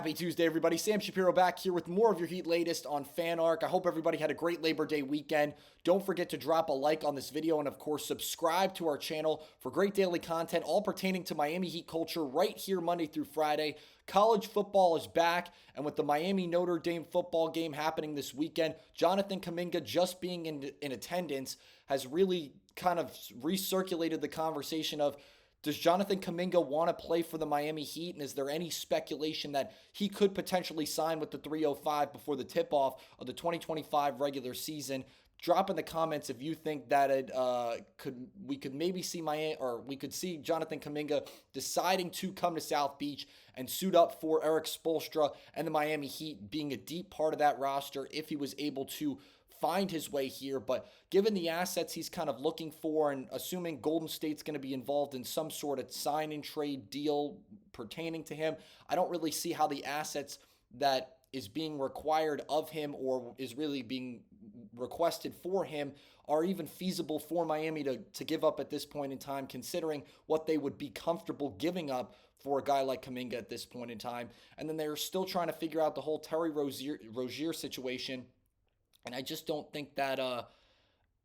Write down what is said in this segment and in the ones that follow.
Happy Tuesday, everybody. Sam Shapiro back here with more of your Heat latest on FanArc. I hope everybody had a great Labor Day weekend. Don't forget to drop a like on this video and, of course, subscribe to our channel for great daily content all pertaining to Miami Heat culture right here Monday through Friday. College football is back, and with the Miami Notre Dame football game happening this weekend, Jonathan Kuminga just being in attendance has really kind of recirculated the conversation of, does Jonathan Kuminga want to play for the Miami Heat? And is there any speculation that he could potentially sign with the 305 before the tip-off of the 2025 regular season? Drop in the comments if you think that we could maybe see we could see Jonathan Kuminga deciding to come to South Beach and suit up for Eric Spoelstra and the Miami Heat, being a deep part of that roster if he was able to find his way here. But given the assets he's kind of looking for, and assuming Golden State's going to be involved in some sort of sign and trade deal pertaining to him, I don't really see how the assets that is being required of him or is really being requested for him are even feasible for Miami to give up at this point in time, considering what they would be comfortable giving up for a guy like Kuminga at this point in time. And then they're still trying to figure out the whole Terry Rozier situation. And I just don't think that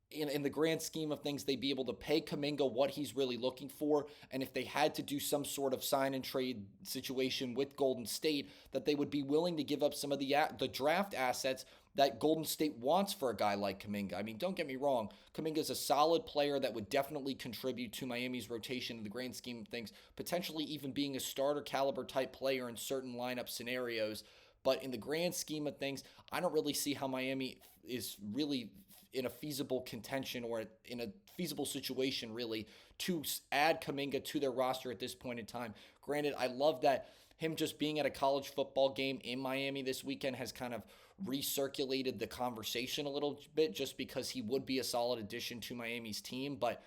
in the grand scheme of things, they'd be able to pay Kuminga what he's really looking for. And if they had to do some sort of sign and trade situation with Golden State, that they would be willing to give up some of the draft assets that Golden State wants for a guy like Kuminga. I mean, don't get me wrong. Kuminga is a solid player that would definitely contribute to Miami's rotation in the grand scheme of things, potentially even being a starter caliber type player in certain lineup scenarios. But in the grand scheme of things, I don't really see how Miami is really in a feasible contention or in a feasible situation, really, to add Kuminga to their roster at this point in time. Granted, I love that him just being at a college football game in Miami this weekend has kind of recirculated the conversation a little bit, just because he would be a solid addition to Miami's team. But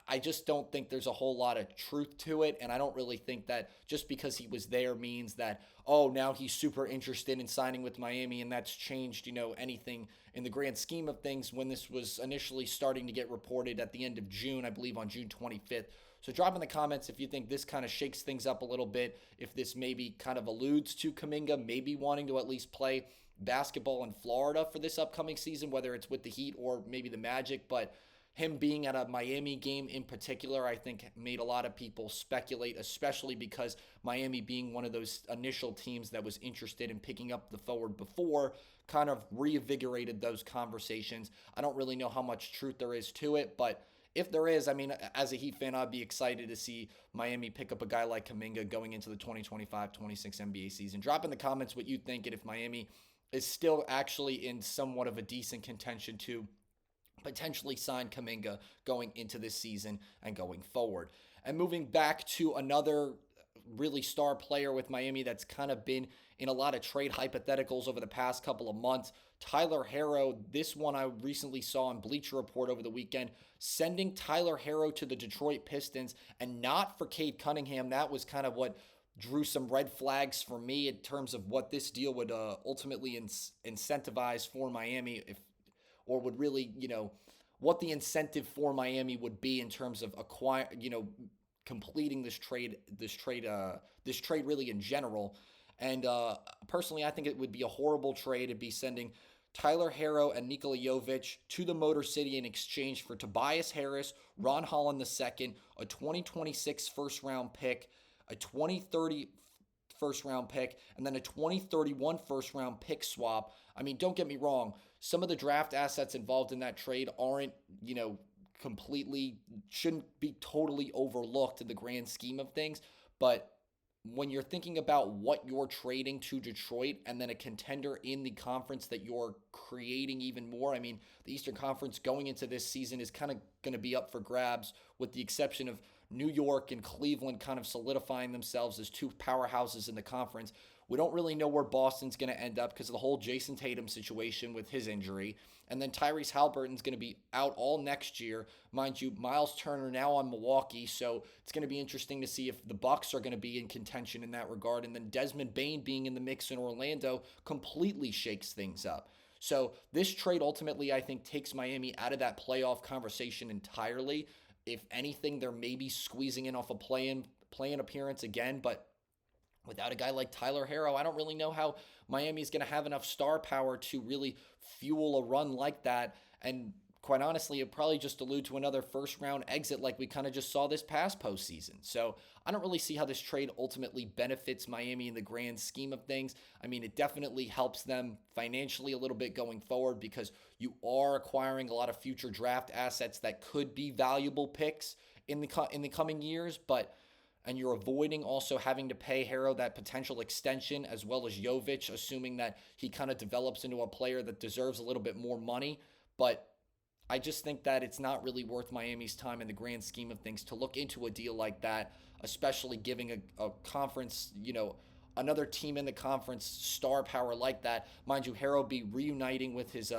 I just don't think there's a whole lot of truth to it, and I don't really think that just because he was there means that, oh, now he's super interested in signing with Miami, and that's changed, anything in the grand scheme of things when this was initially starting to get reported at the end of June, I believe on June 25th. So drop in the comments if you think this kind of shakes things up a little bit, if this maybe kind of alludes to Kuminga maybe wanting to at least play basketball in Florida for this upcoming season, whether it's with the Heat or maybe the Magic. But him being at a Miami game in particular, I think made a lot of people speculate, especially because Miami being one of those initial teams that was interested in picking up the forward before kind of reinvigorated those conversations. I don't really know how much truth there is to it, but if there is, I mean, as a Heat fan, I'd be excited to see Miami pick up a guy like Kuminga going into the 2025-26 NBA season. Drop in the comments what you think, and if Miami is still actually in somewhat of a decent contention to potentially sign Kuminga going into this season and going forward. And moving back to another really star player with Miami that's kind of been in a lot of trade hypotheticals over the past couple of months, Tyler Herro. This one I recently saw on Bleacher Report over the weekend, sending Tyler Herro to the Detroit Pistons and not for Cade Cunningham. That was kind of what drew some red flags for me in terms of what this deal would ultimately incentivize for Miami, or would really, what the incentive for Miami would be in terms of completing this trade really in general. And personally, I think it would be a horrible trade to be sending Tyler Herro and Nikola Jovic to the Motor City in exchange for Tobias Harris, Ron Holland II, a 2026 first-round pick, a 2030 first-round pick, and then a 2031 first-round pick swap. I mean, don't get me wrong. Some of the draft assets involved in that trade aren't, shouldn't be totally overlooked in the grand scheme of things. But when you're thinking about what you're trading to Detroit and then a contender in the conference that you're creating even more, I mean, the Eastern Conference going into this season is kind of going to be up for grabs, with the exception of New York and Cleveland kind of solidifying themselves as two powerhouses in the conference. We don't really know where Boston's going to end up because of the whole Jason Tatum situation with his injury. And then Tyrese Halliburton's going to be out all next year. Mind you, Miles Turner now on Milwaukee, so it's going to be interesting to see if the Bucks are going to be in contention in that regard. And then Desmond Bane being in the mix in Orlando completely shakes things up. So this trade ultimately, I think, takes Miami out of that playoff conversation entirely. If anything, they're maybe squeezing in off a play-in appearance again, but without a guy like Tyler Herro, I don't really know how Miami's going to have enough star power to really fuel a run like that. And quite honestly, it probably just allude to another first round exit like we kind of just saw this past postseason. So I don't really see how this trade ultimately benefits Miami in the grand scheme of things. I mean, it definitely helps them financially a little bit going forward because you are acquiring a lot of future draft assets that could be valuable picks in the coming years, and you're avoiding also having to pay Herro that potential extension as well as Jovic, assuming that he kind of develops into a player that deserves a little bit more money. But I just think that it's not really worth Miami's time in the grand scheme of things to look into a deal like that, especially giving a conference, another team in the conference star power like that. Mind you, Herro be reuniting with his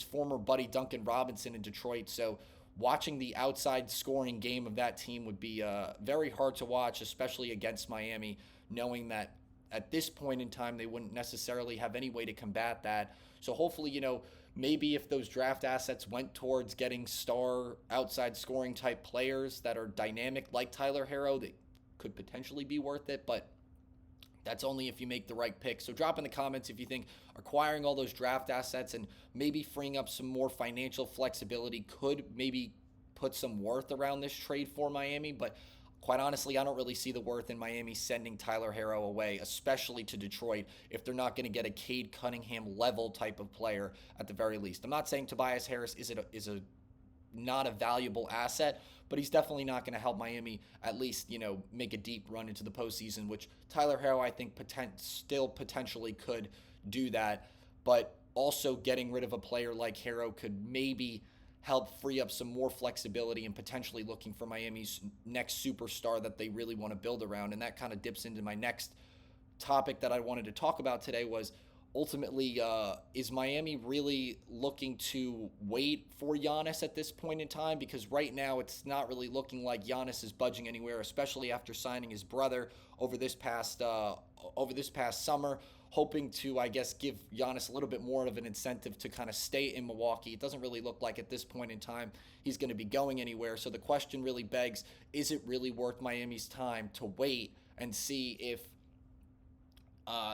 former buddy Duncan Robinson in Detroit. So watching the outside scoring game of that team would be very hard to watch, especially against Miami, knowing that at this point in time they wouldn't necessarily have any way to combat that. So hopefully, maybe if those draft assets went towards getting star outside scoring type players that are dynamic like Tyler Herro, they could potentially be worth it, but that's only if you make the right pick. So drop in the comments if you think acquiring all those draft assets and maybe freeing up some more financial flexibility could maybe put some worth around this trade for Miami. But quite honestly, I don't really see the worth in Miami sending Tyler Herro away, especially to Detroit, if they're not going to get a Cade Cunningham level type of player at the very least. I'm not saying Tobias Harris is a not a valuable asset, but he's definitely not going to help Miami at least, make a deep run into the postseason, which Tyler Herro, I think, still potentially could do that. But also getting rid of a player like Herro could maybe help free up some more flexibility and potentially looking for Miami's next superstar that they really want to build around. And that kind of dips into my next topic that I wanted to talk about today was ultimately, is Miami really looking to wait for Giannis at this point in time? Because right now it's not really looking like Giannis is budging anywhere, especially after signing his brother over this past summer, hoping to, I guess, give Giannis a little bit more of an incentive to kind of stay in Milwaukee. It doesn't really look like at this point in time he's going to be going anywhere. So the question really begs, is it really worth Miami's time to wait and see if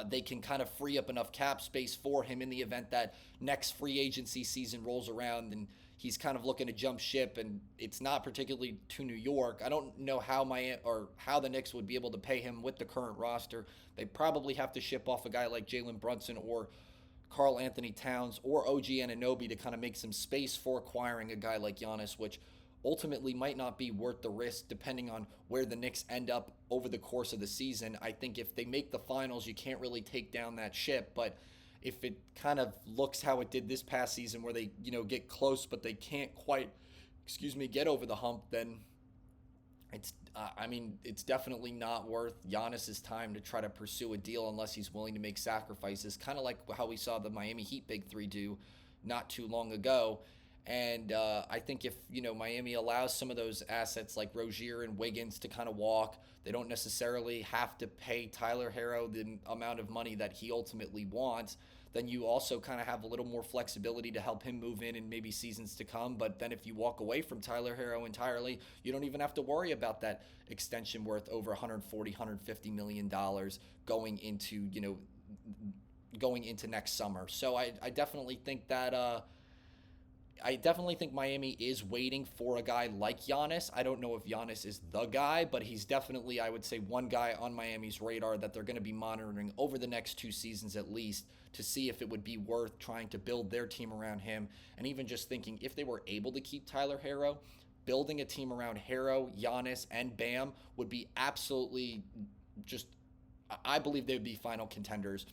they can kind of free up enough cap space for him in the event that next free agency season rolls around and he's kind of looking to jump ship and it's not particularly to New York. I don't know how the Knicks would be able to pay him with the current roster. They probably have to ship off a guy like Jalen Brunson or Karl Anthony Towns or OG Anunoby to kind of make some space for acquiring a guy like Giannis, which ultimately might not be worth the risk depending on where the Knicks end up over the course of the season. I think if they make the finals, you can't really take down that ship, but if it kind of looks how it did this past season where they, get close but they can't quite, get over the hump, then it's definitely not worth Giannis's time to try to pursue a deal unless he's willing to make sacrifices, kind of like how we saw the Miami Heat Big Three do not too long ago. And I think if, Miami allows some of those assets like Rozier and Wiggins to kind of walk, they don't necessarily have to pay Tyler Herro the amount of money that he ultimately wants, then you also kind of have a little more flexibility to help him move in maybe seasons to come. But then if you walk away from Tyler Herro entirely, you don't even have to worry about that extension worth over $140, $150 million going into next summer. So I definitely think that I definitely think Miami is waiting for a guy like Giannis. I don't know if Giannis is the guy, but he's definitely, I would say, one guy on Miami's radar that they're going to be monitoring over the next 2 seasons at least to see if it would be worth trying to build their team around him. And even just thinking if they were able to keep Tyler Herro, building a team around Herro, Giannis, and Bam would be absolutely I believe they would be final contenders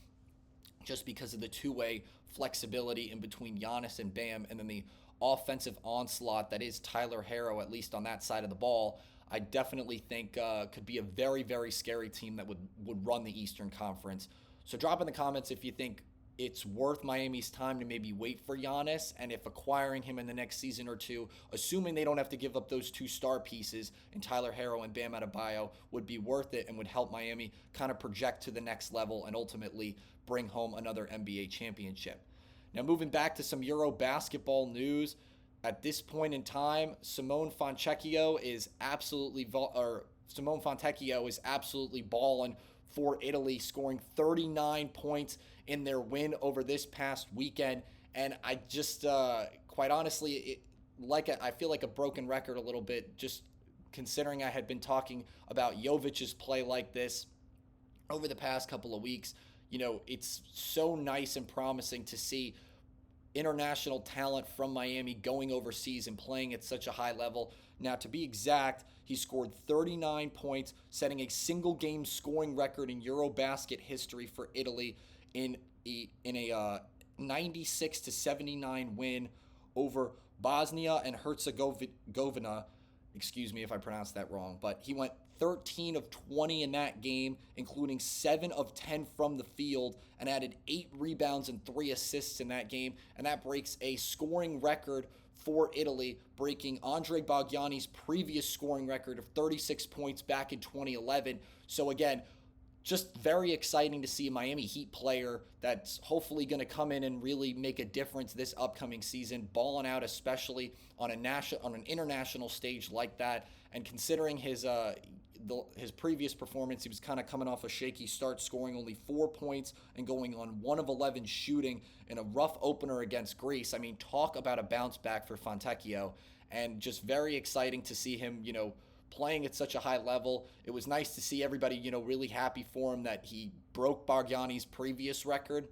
just because of the two-way flexibility in between Giannis and Bam, and then the offensive onslaught that is Tyler Herro, at least on that side of the ball. I definitely think could be a very, very scary team that would run the Eastern Conference. So drop in the comments if you think it's worth Miami's time to maybe wait for Giannis, and if acquiring him in the next season or two, assuming they don't have to give up those 2 star pieces in Tyler Herro and Bam Adebayo, would be worth it and would help Miami kind of project to the next level and ultimately bring home another NBA championship. Now moving back to some EuroBasketball news, at this point in time, Simone Fontecchio is absolutely balling for Italy, scoring 39 points in their win over this past weekend. And I just, quite honestly, I feel like a broken record a little bit, just considering I had been talking about Jovic's play like this over the past couple of weeks. It's so nice and promising to see international talent from Miami going overseas and playing at such a high level. Now, to be exact, he scored 39 points, setting a single game scoring record in EuroBasket history for Italy in a 96-79 win over Bosnia and Herzegovina. Excuse me if I pronounced that wrong, but he went 13 of 20 in that game, including 7 of 10 from the field, and added 8 rebounds and 3 assists in that game. And that breaks a scoring record for Italy, breaking Andre Bogianni's previous scoring record of 36 points back in 2011. So again, just very exciting to see a Miami Heat player that's hopefully going to come in and really make a difference this upcoming season, balling out especially on an international stage like that. And considering his previous performance, he was kind of coming off a shaky start, scoring only 4 points and going on 1 of 11 shooting in a rough opener against Greece. I mean, talk about a bounce back for Fontecchio, and just very exciting to see him, playing at such a high level. It was nice to see everybody, really happy for him that he broke Bargnani's previous record.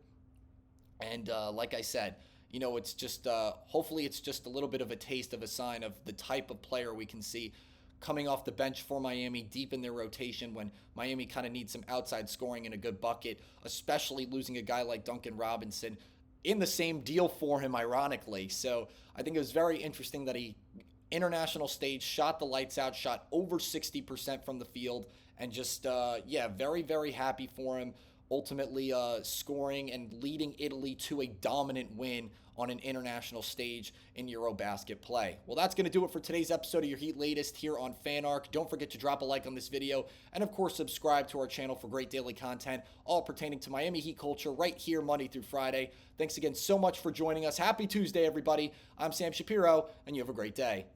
And like I said, it's just hopefully it's just a little bit of a taste of a sign of the type of player we can see coming off the bench for Miami deep in their rotation when Miami kind of needs some outside scoring and a good bucket, especially losing a guy like Duncan Robinson in the same deal for him, ironically. So I think it was very interesting that he international stage, shot the lights out, shot over 60% from the field, and just, very, very happy for him, ultimately scoring and leading Italy to a dominant win on an international stage in EuroBasket play. Well, that's going to do it for today's episode of Your Heat Latest here on FanArc. Don't forget to drop a like on this video, and of course, subscribe to our channel for great daily content, all pertaining to Miami Heat culture right here Monday through Friday. Thanks again so much for joining us. Happy Tuesday, everybody. I'm Sam Shapiro, and you have a great day.